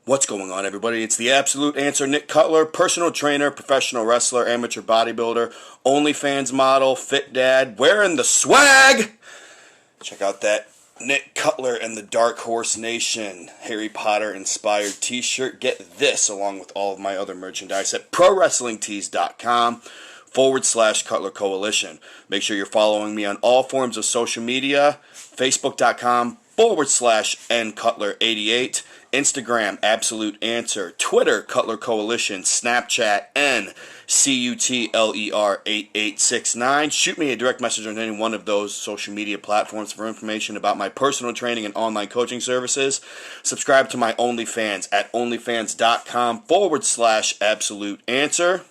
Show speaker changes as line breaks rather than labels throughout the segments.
What's going on, everybody? It's the Absolute Answer, Nick Cutler, personal trainer, professional wrestler, amateur bodybuilder, OnlyFans model, fit dad, wearing the swag. Check out that Nick Cutler and the Dark Horse Nation Harry Potter inspired t-shirt. Get this along with all of my other merchandise at prowrestlingtees.com/Cutler Coalition. Make sure you're following me on all forms of social media, facebook.com/NCutler88, Instagram, Absolute Answer, Twitter, Cutler Coalition, Snapchat, NCUTLER8869. Shoot me a direct message on any one of those social media platforms for information about my personal training and online coaching services. Subscribe to my OnlyFans at onlyfans.com/Absolute Answer.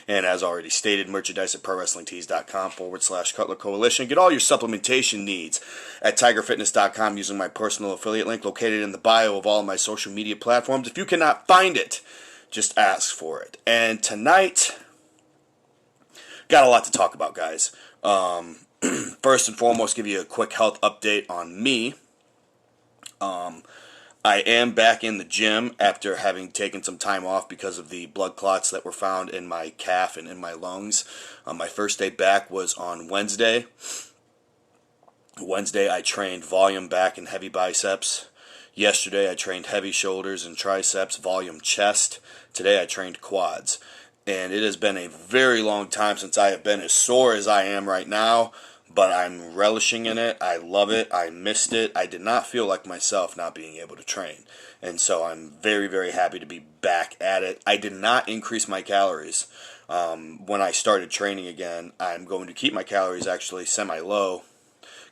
And as already stated, merchandise at prowrestlingtees.com/Cutler Coalition. Get all your supplementation needs at tigerfitness.com using my personal affiliate link located in the bio of all of my social media platforms. If you cannot find it, just ask for it. And tonight, got a lot to talk about, guys. First and foremost, give you a quick health update on me. I am back in the gym after having taken some time off because of the blood clots that were found in my calf and in my lungs. My first day back was on Wednesday. Wednesday I trained volume back and heavy biceps. Yesterday I trained heavy shoulders and triceps, volume chest. Today I trained quads. And it has been a very long time since I have been as sore as I am right now. But I'm relishing in it. I love it. I missed it. I did not feel like myself not being able to train. And so I'm very, very happy to be back at it. I did not increase my calories when I started training again. I'm going to keep my calories actually semi-low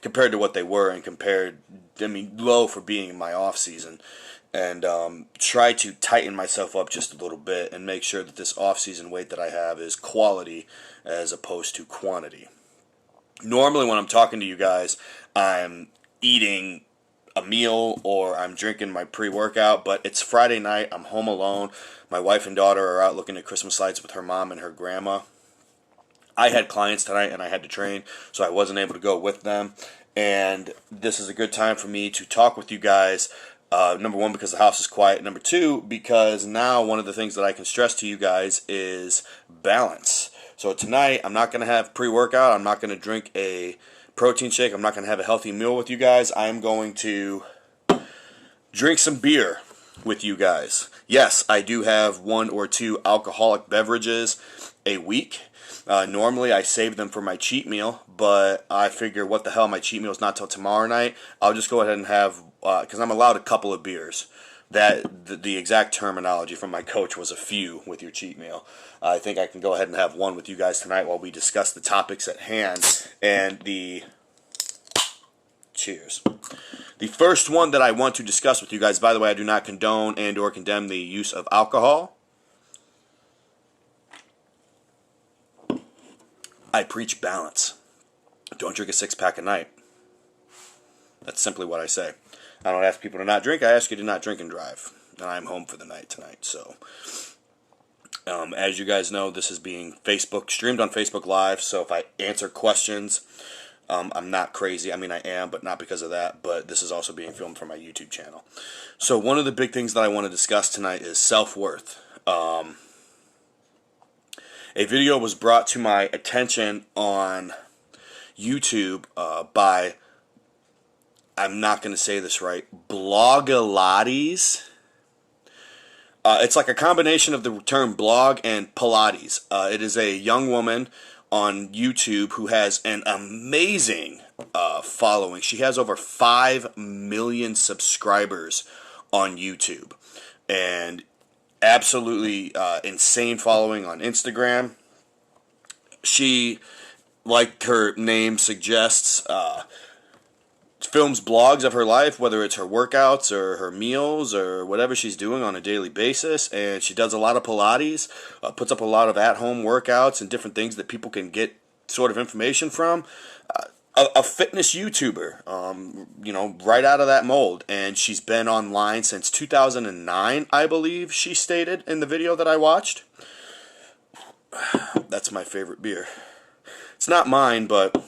compared to what they were and low for being in my off season. And try to tighten myself up just a little bit and make sure that this off-season weight that I have is quality as opposed to quantity. Normally when I'm talking to you guys, I'm eating a meal or I'm drinking my pre-workout, but it's Friday night, I'm home alone. My wife and daughter are out looking at Christmas lights with her mom and her grandma. I had clients tonight and I had to train, so I wasn't able to go with them. And this is a good time for me to talk with you guys. Number one, because the house is quiet. Number two, because now one of the things that I can stress to you guys is balance. So tonight, I'm not going to have pre-workout. I'm not going to drink a protein shake. I'm not going to have a healthy meal with you guys. I'm going to drink some beer with you guys. Yes, I do have 1 or 2 alcoholic beverages a week. Normally, I save them for my cheat meal, but I figure, what the hell, my cheat meal is not till tomorrow night. I'll just go ahead and have, because I'm allowed a couple of beers. That the exact terminology from my coach was a few with your cheat meal. I think I can go ahead and have one with you guys tonight while we discuss the topics at hand and the cheers. The first one that I want to discuss with you guys, by the way, I do not condone and or condemn the use of alcohol. I preach balance. Don't drink a 6-pack a night. That's simply what I say. I don't ask people to not drink. I ask you to not drink and drive. And I'm home for the night tonight. So, as you guys know, this is being streamed on Facebook Live. So if I answer questions, I'm not crazy. I mean, I am, but not because of that. But this is also being filmed for my YouTube channel. So one of the big things that I want to discuss tonight is self-worth. A video was brought to my attention on YouTube by, I'm not going to say this right, Blogilates. It's like a combination of the term blog and Pilates. It is a young woman on YouTube who has an amazing following. She has over 5 million subscribers on YouTube. And absolutely insane following on Instagram. She, like her name suggests, films blogs of her life, whether it's her workouts or her meals or whatever she's doing on a daily basis, and she does a lot of Pilates, puts up a lot of at-home workouts and different things that people can get sort of information from. A fitness YouTuber, right out of that mold, and she's been online since 2009, I believe she stated in the video that I watched. That's my favorite beer. It's not mine, but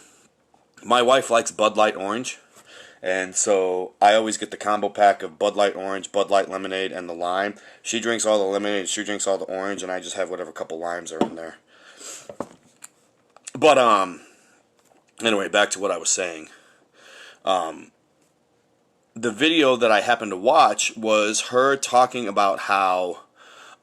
my wife likes Bud Light Orange, And so I always get the combo pack of Bud Light Orange, Bud Light Lemonade, and the lime. She drinks all the lemonade, she drinks all the orange, and I just have whatever couple limes are in there. But, anyway, back to what I was saying. The video that I happened to watch was her talking about how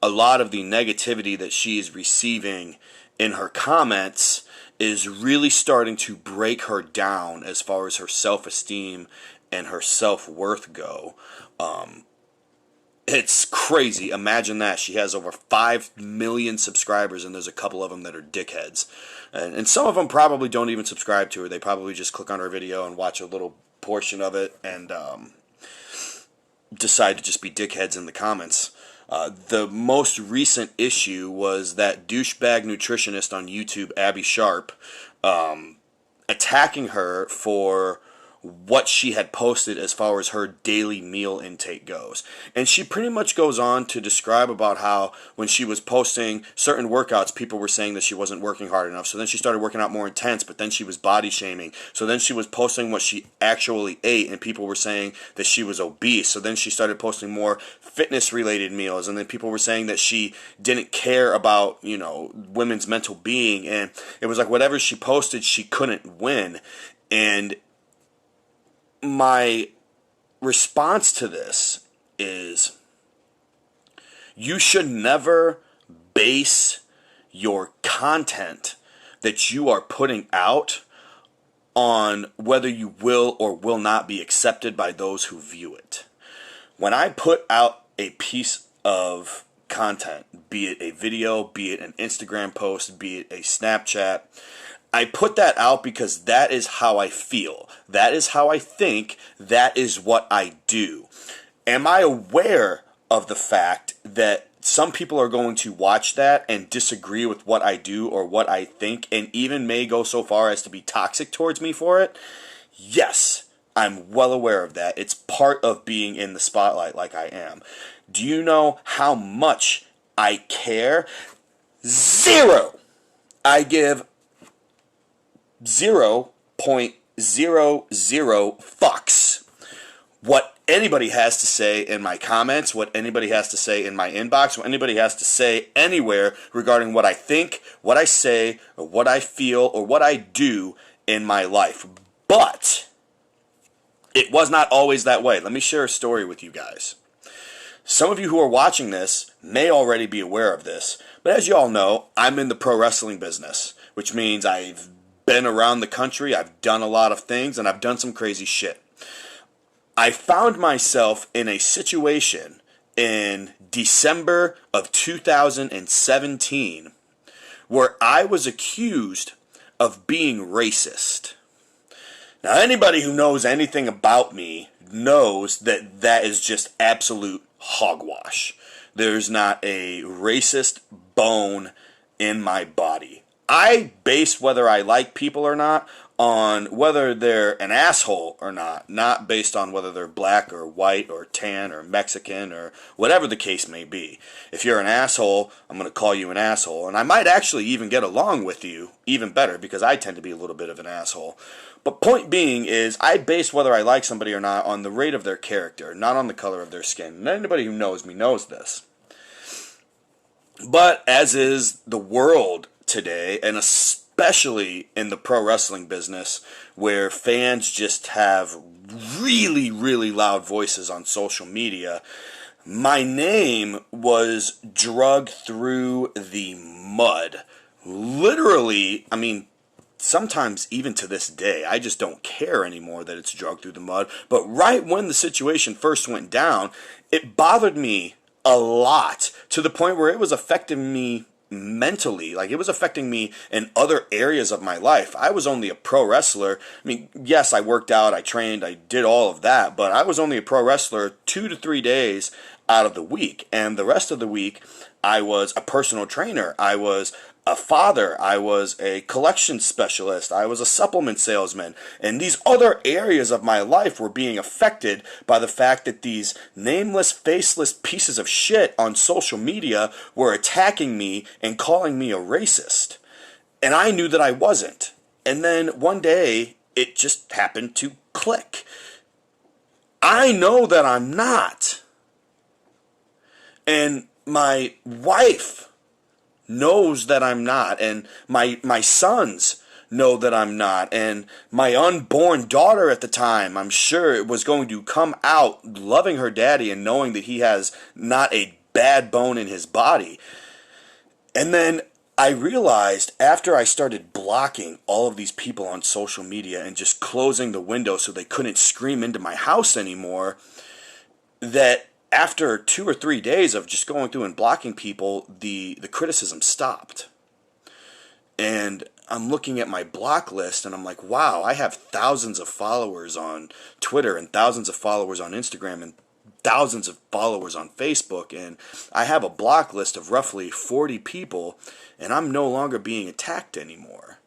a lot of the negativity that she is receiving in her comments is really starting to break her down as far as her self-esteem and her self-worth go. It's crazy. Imagine that. She has over 5 million subscribers, and there's a couple of them that are dickheads. And some of them probably don't even subscribe to her. They probably just click on her video and watch a little portion of it and decide to just be dickheads in the comments. The most recent issue was that douchebag nutritionist on YouTube, Abby Sharp, attacking her for what she had posted as far as her daily meal intake goes. And she pretty much goes on to describe about how when she was posting certain workouts, people were saying that she wasn't working hard enough. So then she started working out more intense, but then she was body shaming. So then she was posting what she actually ate, and people were saying that she was obese. So then she started posting more fitness related meals, and then people were saying that she didn't care about, women's mental being. And it was like whatever she posted, she couldn't win. And my response to this is you should never base your content that you are putting out on whether you will or will not be accepted by those who view it. When I put out a piece of content, be it a video, be it an Instagram post, be it a Snapchat, I put that out because that is how I feel. That is how I think. That is what I do. Am I aware of the fact that some people are going to watch that and disagree with what I do or what I think, and even may go so far as to be toxic towards me for it? Yes, I'm well aware of that. It's part of being in the spotlight like I am. Do you know how much I care? Zero. I give 0.00 fucks what anybody has to say in my comments, what anybody has to say in my inbox, what anybody has to say anywhere regarding what I think, what I say, or what I feel, or what I do in my life. But it was not always that way. Let me share a story with you guys. Some of you who are watching this may already be aware of this, but as you all know, I'm in the pro wrestling business, which means I've been around the country, I've done a lot of things, and I've done some crazy shit. I found myself in a situation in December of 2017 where I was accused of being racist. Now, anybody who knows anything about me knows that that is just absolute hogwash. There's not a racist bone in my body. I base whether I like people or not on whether they're an asshole or not based on whether they're black or white or tan or Mexican or whatever the case may be. If you're an asshole, I'm going to call you an asshole, and I might actually even get along with you even better because I tend to be a little bit of an asshole. But point being is I base whether I like somebody or not on the rate of their character, not on the color of their skin. And anybody who knows me knows this. But as is the world today, and especially in the pro wrestling business, where fans just have really, really loud voices on social media, my name was dragged through the mud. Literally, sometimes even to this day, I just don't care anymore that it's dragged through the mud. But right when the situation first went down, it bothered me a lot to the point where it was affecting me mentally. Like, it was affecting me in other areas of my life. I was only a pro wrestler. Yes, I worked out, I trained, I did all of that, but I was only a pro wrestler 2 to 3 days out of the week. And the rest of the week, I was a personal trainer. I was a father. I was a collection specialist. I was a supplement salesman. And these other areas of my life were being affected by the fact that these nameless, faceless pieces of shit on social media were attacking me and calling me a racist. And I knew that I wasn't. And then one day, it just happened to click. I know that I'm not. And my wife knows that I'm not. And my sons know that I'm not. And my unborn daughter at the time, I'm sure it was going to come out loving her daddy and knowing that he has not a bad bone in his body. And then I realized after I started blocking all of these people on social media and just closing the window so they couldn't scream into my house anymore, that after 2 or 3 days of just going through and blocking people, the criticism stopped. And I'm looking at my block list and I'm like, wow, I have thousands of followers on Twitter and thousands of followers on Instagram and thousands of followers on Facebook, and I have a block list of roughly 40 people, and I'm no longer being attacked anymore.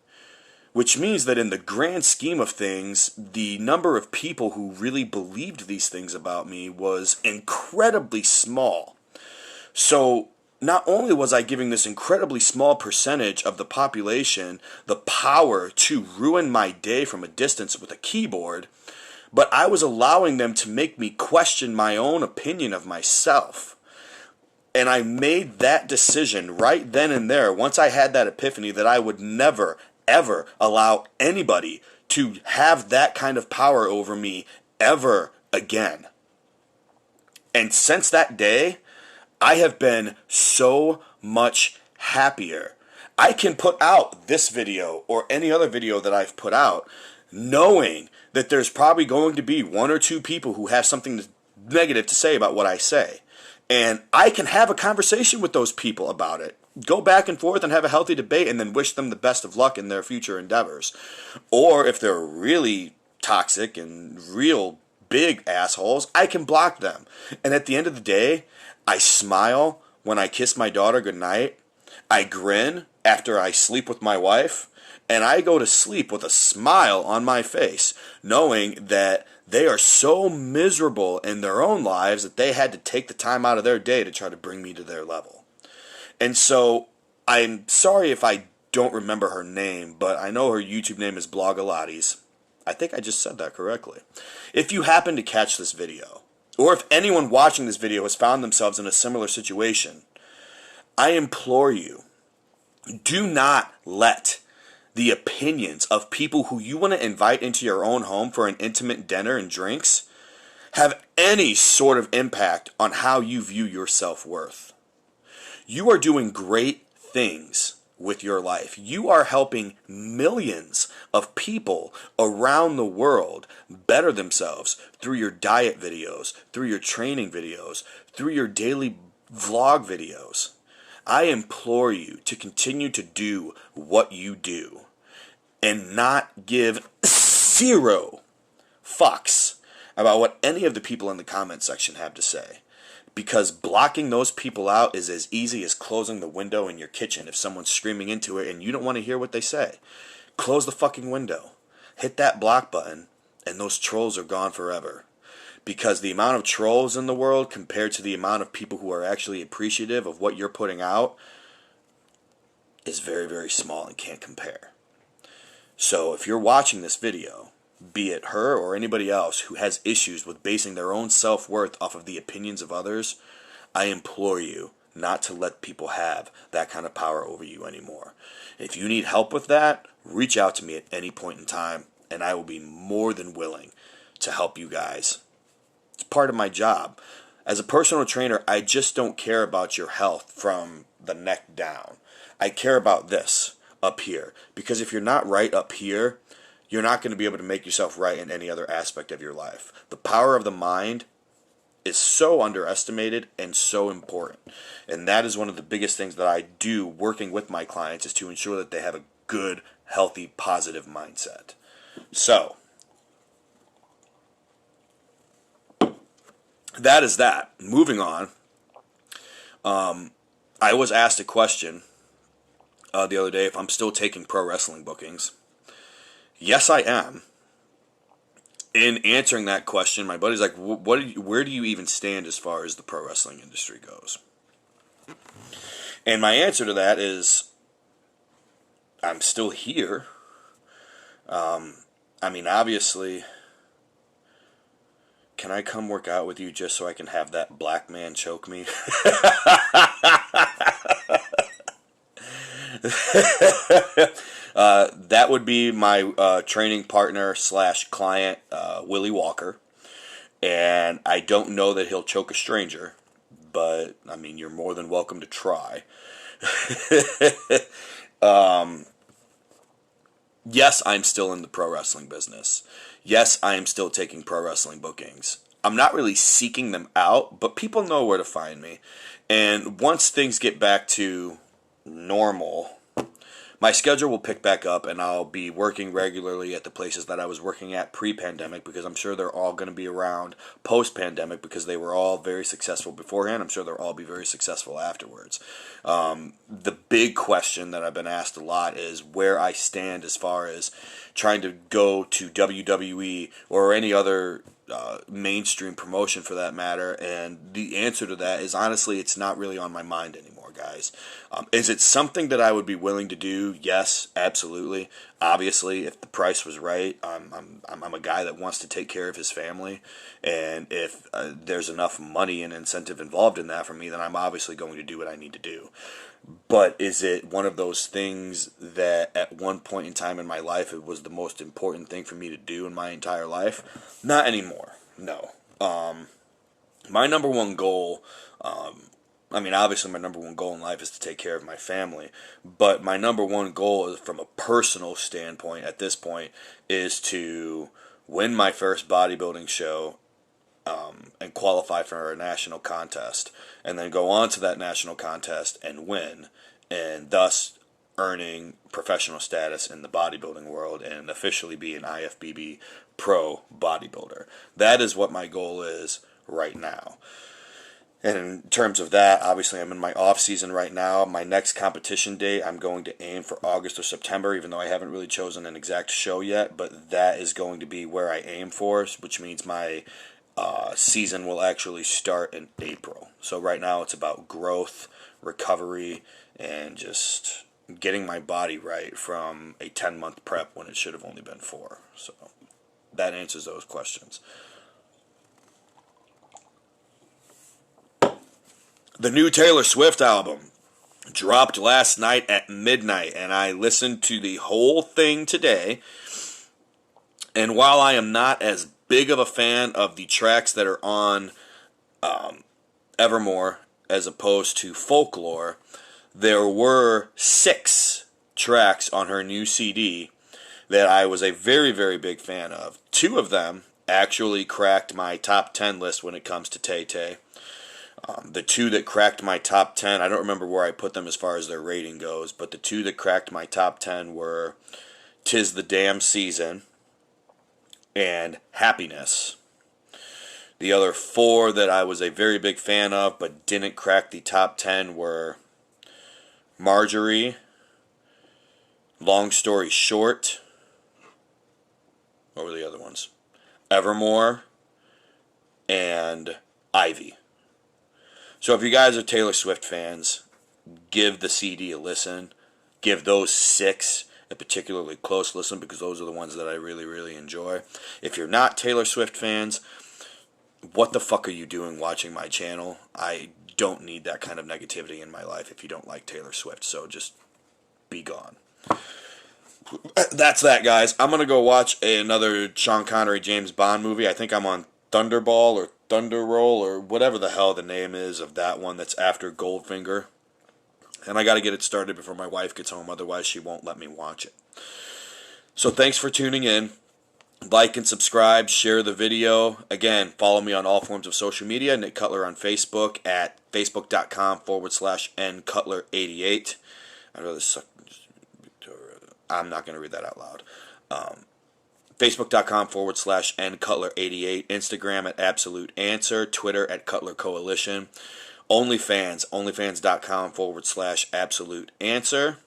Which means that in the grand scheme of things, the number of people who really believed these things about me was incredibly small. So not only was I giving this incredibly small percentage of the population the power to ruin my day from a distance with a keyboard, but I was allowing them to make me question my own opinion of myself. And I made that decision right then and there, once I had that epiphany, that I would never, ever allow anybody to have that kind of power over me ever again. And since that day, I have been so much happier. I can put out this video or any other video that I've put out knowing that there's probably going to be 1 or 2 people who have something negative to say about what I say. And I can have a conversation with those people about it. Go back and forth and have a healthy debate and then wish them the best of luck in their future endeavors. Or if they're really toxic and real big assholes, I can block them. And at the end of the day, I smile when I kiss my daughter goodnight. I grin after I sleep with my wife. And I go to sleep with a smile on my face, knowing that they are so miserable in their own lives that they had to take the time out of their day to try to bring me to their level. And so I'm sorry if I don't remember her name, but I know her YouTube name is Blogilates. I think I just said that correctly. If you happen to catch this video, or if anyone watching this video has found themselves in a similar situation, I implore you, do not let the opinions of people who you want to invite into your own home for an intimate dinner and drinks have any sort of impact on how you view your self-worth. You are doing great things with your life. You are helping millions of people around the world better themselves through your diet videos, through your training videos, through your daily vlog videos. I implore you to continue to do what you do and not give 0 fucks about what any of the people in the comment section have to say. Because blocking those people out is as easy as closing the window in your kitchen if someone's screaming into it and you don't want to hear what they say. Close the fucking window. Hit that block button and those trolls are gone forever. Because the amount of trolls in the world compared to the amount of people who are actually appreciative of what you're putting out is very, very small and can't compare. So if you're watching this video, be it her or anybody else who has issues with basing their own self-worth off of the opinions of others, I implore you not to let people have that kind of power over you anymore. If you need help with that, reach out to me at any point in time, and I will be more than willing to help you guys. It's part of my job. As a personal trainer, I just don't care about your health from the neck down. I care about this up here. Because if you're not right up here, you're not going to be able to make yourself right in any other aspect of your life. The power of the mind is so underestimated and so important. And that is one of the biggest things that I do working with my clients, is to ensure that they have a good, healthy, positive mindset. So, that is that. Moving on. I was asked a question the other day if I'm still taking pro wrestling bookings. Yes, I am. In answering that question, my buddy's like, where do you even stand as far as the pro wrestling industry goes? And my answer to that is, I'm still here. I mean, obviously, can I come work out with you just so I can have that black man choke me? That would be my training partner slash client, Willie Walker. And I don't know that he'll choke a stranger, but, I mean, you're more than welcome to try. Yes, I'm still in the pro wrestling business. Yes, I am still taking pro wrestling bookings. I'm not really seeking them out, but people know where to find me. And once things get back to normal, my schedule will pick back up, and I'll be working regularly at the places that I was working at pre-pandemic, because I'm sure they're all going to be around post-pandemic, because they were all very successful beforehand. I'm sure they'll all be very successful afterwards. The big question that I've been asked a lot is where I stand as far as trying to go to WWE or any other mainstream promotion for that matter, and the answer to that is honestly it's not really on my mind anymore, guys. Is it something that I would be willing to do? Yes, absolutely. Obviously, if the price was right, I'm a guy that wants to take care of his family, and if there's enough money and incentive involved in that for me, then I'm obviously going to do what I need to do. But is it one of those things that at one point in time in my life it was the most important thing for me to do in my entire life? Not anymore. No. My number one goal, obviously my number one goal in life is to take care of my family, but my number one goal is, from a personal standpoint at this point, is to win my first bodybuilding show and qualify for a national contest, and then go on to that national contest and win, and thus earning professional status in the bodybuilding world and officially be an IFBB pro bodybuilder. That is what my goal is right now. And in terms of that, obviously I'm in my off season right now. My next competition date, I'm going to aim for August or September, even though I haven't really chosen an exact show yet, but that is going to be where I aim for, which means my season will actually start in April. So right now it's about growth, recovery, and just getting my body right from a 10-month prep when it should have only been 4. So that answers those questions. The new Taylor Swift album dropped last night at midnight, and I listened to the whole thing today. And while I am not as big of a fan of the tracks that are on Evermore as opposed to Folklore, there were 6 tracks on her new CD that I was a very, very big fan of. 2 of them actually cracked my top 10 list when it comes to Tay Tay. The 2 that cracked my top 10, I don't remember where I put them as far as their rating goes, but the 2 that cracked my top 10 were 'Tis the Damn Season and Happiness. The other 4 that I was a very big fan of but didn't crack the top 10 were Marjorie, Long Story Short, what were the other ones? Evermore, and Ivy. So if you guys are Taylor Swift fans, give the CD a listen. Give those 6 a particularly close listen, because those are the ones that I really, really enjoy. If you're not Taylor Swift fans, what the fuck are you doing watching my channel? I don't need that kind of negativity in my life if you don't like Taylor Swift, so just be gone. That's that, guys. I'm going to go watch another Sean Connery James Bond movie. I think I'm on Thunderball or Thunder Roll or whatever the hell the name is of that one that's after Goldfinger. And I got to get it started before my wife gets home, otherwise she won't let me watch it. So thanks for tuning in. Like and subscribe, share the video. Again, follow me on all forms of social media. Nick Cutler on Facebook at facebook.com/ncutler88. I'd rather suck. I'm not going to read that out loud. Facebook.com/ncutler88. Instagram at Absolute Answer. Twitter at Cutler Coalition. OnlyFans, onlyfans.com/Absolute Answer.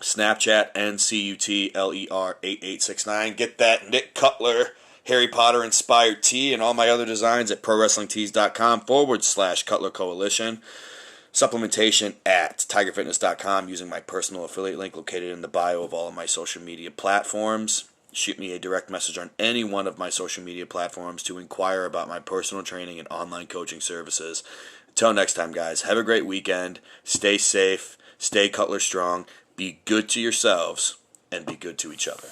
Snapchat, NCUTLER8869. Get that Nick Cutler Harry Potter inspired tee and all my other designs at ProWrestlingTees.com/Cutler Coalition. Supplementation at TigerFitness.com using my personal affiliate link located in the bio of all of my social media platforms. shoot me a direct message on any one of my social media platforms to inquire about my personal training and online coaching services. Until next time, guys, have a great weekend. Stay safe, stay Cutler strong, be good to yourselves, and be good to each other.